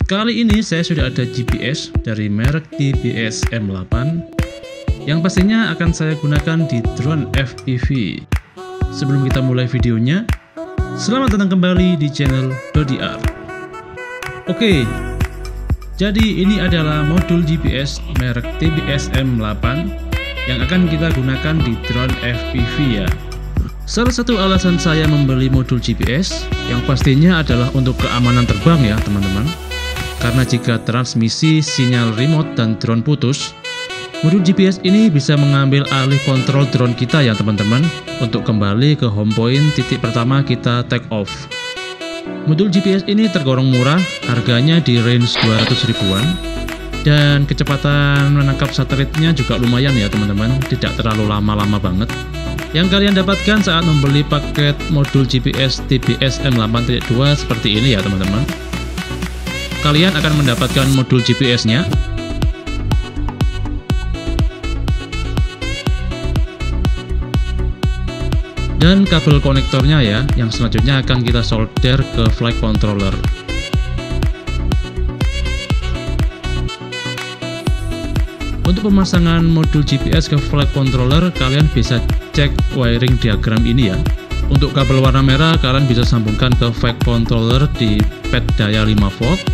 Kali ini saya sudah ada GPS dari merek TBS M8 yang pastinya akan saya gunakan di drone FPV. Sebelum kita mulai videonya, selamat datang kembali di channel Dodi-R. Oke, jadi ini adalah modul GPS merek TBS M8 yang akan kita gunakan di drone FPV ya. Salah satu alasan saya membeli modul GPS yang pastinya adalah untuk keamanan terbang ya teman-teman. Karena jika transmisi, sinyal remote, dan drone putus, modul GPS ini bisa mengambil alih kontrol drone kita ya teman-teman untuk kembali ke home point titik pertama kita take off. Modul GPS ini tergolong murah, harganya di range 200 ribuan, dan kecepatan menangkap satelitnya juga lumayan ya teman-teman, tidak terlalu lama-lama banget. Yang kalian dapatkan saat membeli paket modul GPS TBS M8.2 seperti ini ya teman-teman. Kalian akan mendapatkan modul GPS-nya, dan kabel konektornya ya, yang selanjutnya akan kita solder ke flight controller. Untuk pemasangan modul GPS ke flight controller, kalian bisa cek wiring diagram ini ya. Untuk kabel warna merah, kalian bisa sambungkan ke flight controller di pad daya 5 volt.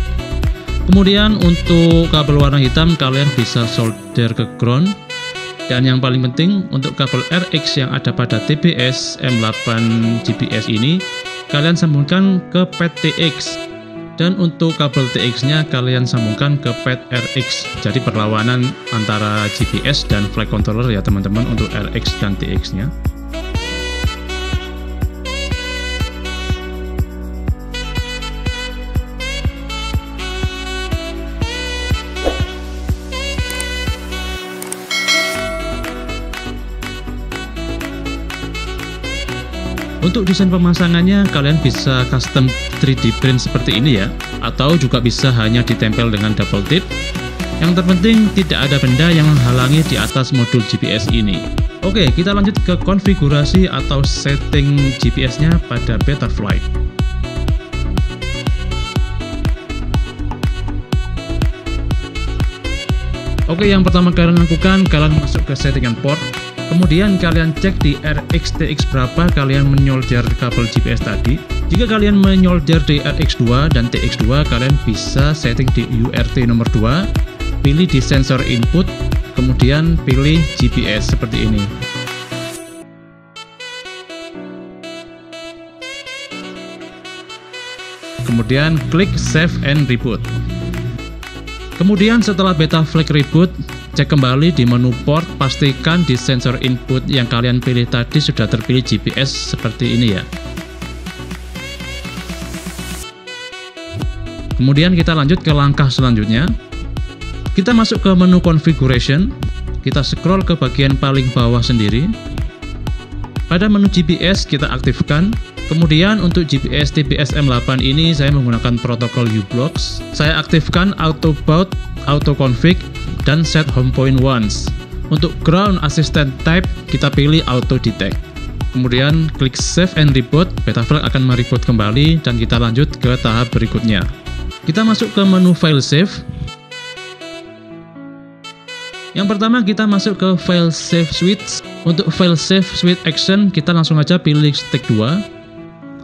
Kemudian untuk kabel warna hitam kalian bisa solder ke ground. Dan yang paling penting untuk kabel RX yang ada pada TBS M8 GPS ini kalian sambungkan ke pad TX. Dan untuk kabel TX nya kalian sambungkan ke pad RX. Jadi perlawanan antara GPS dan flight controller ya teman-teman untuk RX dan TX nya. Untuk desain pemasangannya, kalian bisa custom 3D print seperti ini ya, atau juga bisa hanya ditempel dengan double tip. Yang terpenting tidak ada benda yang menghalangi di atas modul GPS ini. Oke, kita lanjut ke konfigurasi atau setting GPS-nya pada Betaflight. Oke, yang pertama kalian lakukan, kalian masuk ke settingan port. Kemudian kalian cek di RX TX berapa kalian menyolder kabel GPS tadi. Jika kalian menyolder di RX2 dan TX2, kalian bisa setting di URT nomor 2, pilih di sensor input, kemudian pilih GPS seperti ini. Kemudian klik save and reboot. Kemudian setelah Betaflight reboot, cek kembali di menu port, pastikan di sensor input yang kalian pilih tadi sudah terpilih GPS seperti ini ya. Kemudian kita lanjut ke langkah selanjutnya. Kita masuk ke menu configuration, kita scroll ke bagian paling bawah sendiri. Pada menu GPS kita aktifkan. Kemudian untuk GPS TBS M8 ini saya menggunakan protokol u-blox. Saya aktifkan auto baud, auto config, dan set home point once. Untuk ground assistant type kita pilih auto detect. Kemudian klik save and reboot. Betaflight akan mereboot kembali dan kita lanjut ke tahap berikutnya. Kita masuk ke menu file save. Yang pertama kita masuk ke file save switch. Untuk file save switch action kita langsung aja pilih stick 2.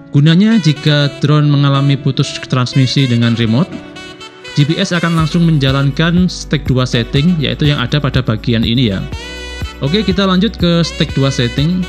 Gunanya jika drone mengalami putus transmisi dengan remote, GPS akan langsung menjalankan stick 2 setting, yaitu yang ada pada bagian ini ya. Oke, kita lanjut ke stick 2 setting.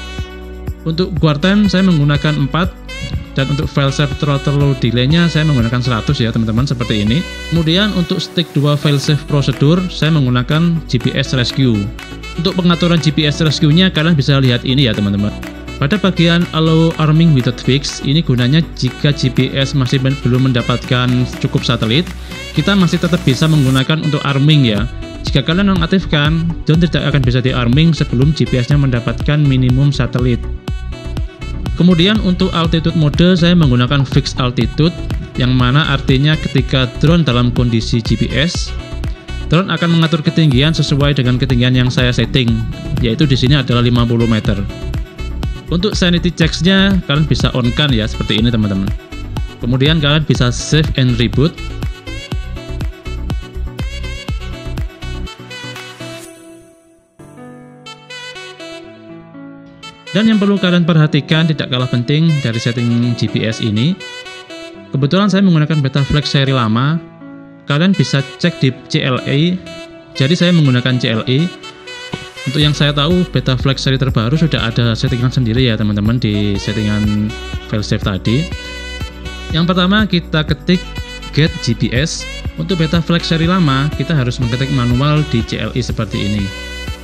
Untuk guard time saya menggunakan 4, dan untuk file save throttle delay-nya saya menggunakan 100 ya teman-teman, seperti ini. Kemudian untuk stick 2 file save prosedur saya menggunakan GPS rescue. Untuk pengaturan GPS rescue-nya kalian bisa lihat ini ya teman-teman. Pada bagian allow arming without fix, ini gunanya jika GPS masih belum mendapatkan cukup satelit, kita masih tetap bisa menggunakan untuk arming ya. Jika kalian mengaktifkan, drone tidak akan bisa di-arming sebelum GPS-nya mendapatkan minimum satelit. Kemudian untuk altitude mode, saya menggunakan fixed altitude, yang mana artinya ketika drone dalam kondisi GPS, drone akan mengatur ketinggian sesuai dengan ketinggian yang saya setting, yaitu di sini adalah 50 meter. Untuk sanity checks-nya kalian bisa on kan ya, seperti ini teman-teman. Kemudian kalian bisa save and reboot. Dan yang perlu kalian perhatikan tidak kalah penting dari setting GPS ini, kebetulan saya menggunakan Betaflex seri lama. Kalian bisa cek di CLI. Jadi saya menggunakan CLI. Untuk yang saya tahu, Betaflex seri terbaru sudah ada settingan sendiri ya teman-teman di settingan failsafe tadi. Yang pertama kita ketik get GPS. Untuk Betaflex seri lama, kita harus mengetik manual di CLI seperti ini.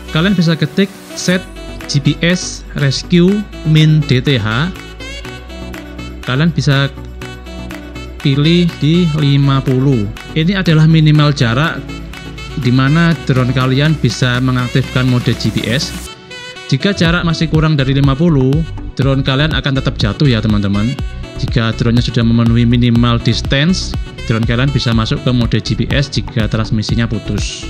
Kalian bisa ketik set GPS rescue min DTH. Kalian bisa pilih di 50. Ini adalah minimal jarak di mana drone kalian bisa mengaktifkan mode GPS. Jika jarak masih kurang dari 50, drone kalian akan tetap jatuh ya teman-teman. Jika drone-nya sudah memenuhi minimal distance, drone kalian bisa masuk ke mode GPS jika transmisinya putus.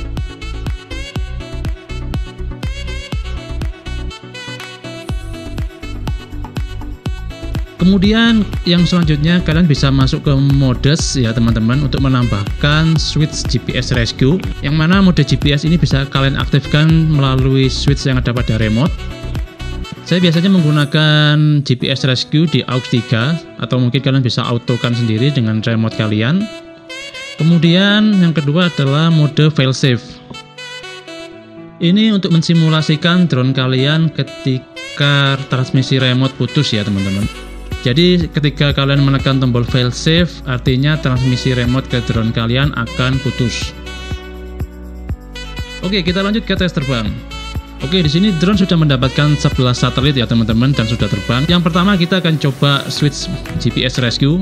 Kemudian yang selanjutnya kalian bisa masuk ke modes ya teman-teman untuk menambahkan switch GPS rescue, yang mana mode GPS ini bisa kalian aktifkan melalui switch yang ada pada remote. Saya biasanya menggunakan GPS rescue di aux 3, atau mungkin kalian bisa autokan sendiri dengan remote kalian. Kemudian yang kedua adalah mode failsafe. Ini untuk mensimulasikan drone kalian ketika transmisi remote putus ya teman-teman. Jadi ketika kalian menekan tombol failsafe, artinya transmisi remote ke drone kalian akan putus. Oke, kita lanjut ke tes terbang. Oke, di sini drone sudah mendapatkan 11 satelit ya teman-teman dan sudah terbang. Yang pertama kita akan coba switch GPS rescue.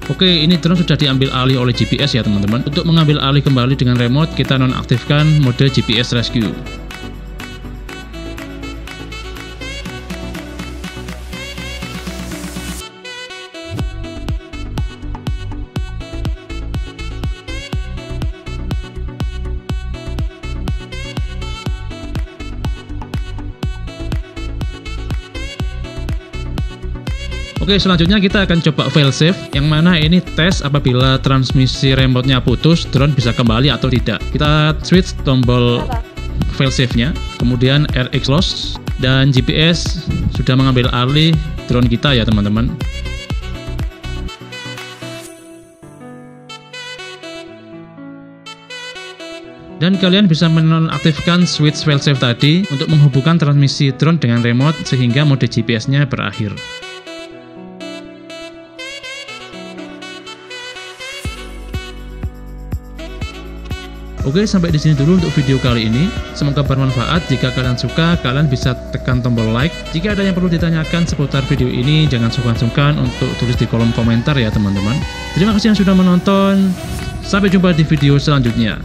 Oke, ini drone sudah diambil alih oleh GPS ya teman-teman. Untuk mengambil alih kembali dengan remote, kita nonaktifkan mode GPS rescue. Oke, selanjutnya kita akan coba failsafe, yang mana ini tes apabila transmisi remote-nya putus, drone bisa kembali atau tidak. Kita switch tombol failsafe-nya, kemudian RX loss, dan GPS sudah mengambil alih drone kita ya teman-teman. Dan kalian bisa menonaktifkan switch failsafe tadi untuk menghubungkan transmisi drone dengan remote sehingga mode GPS-nya berakhir. Oke, sampai di sini dulu untuk video kali ini. Semoga bermanfaat. Jika kalian suka, kalian bisa tekan tombol like. Jika ada yang perlu ditanyakan seputar video ini, jangan sungkan-sungkan untuk tulis di kolom komentar ya teman-teman. Terima kasih yang sudah menonton. Sampai jumpa di video selanjutnya.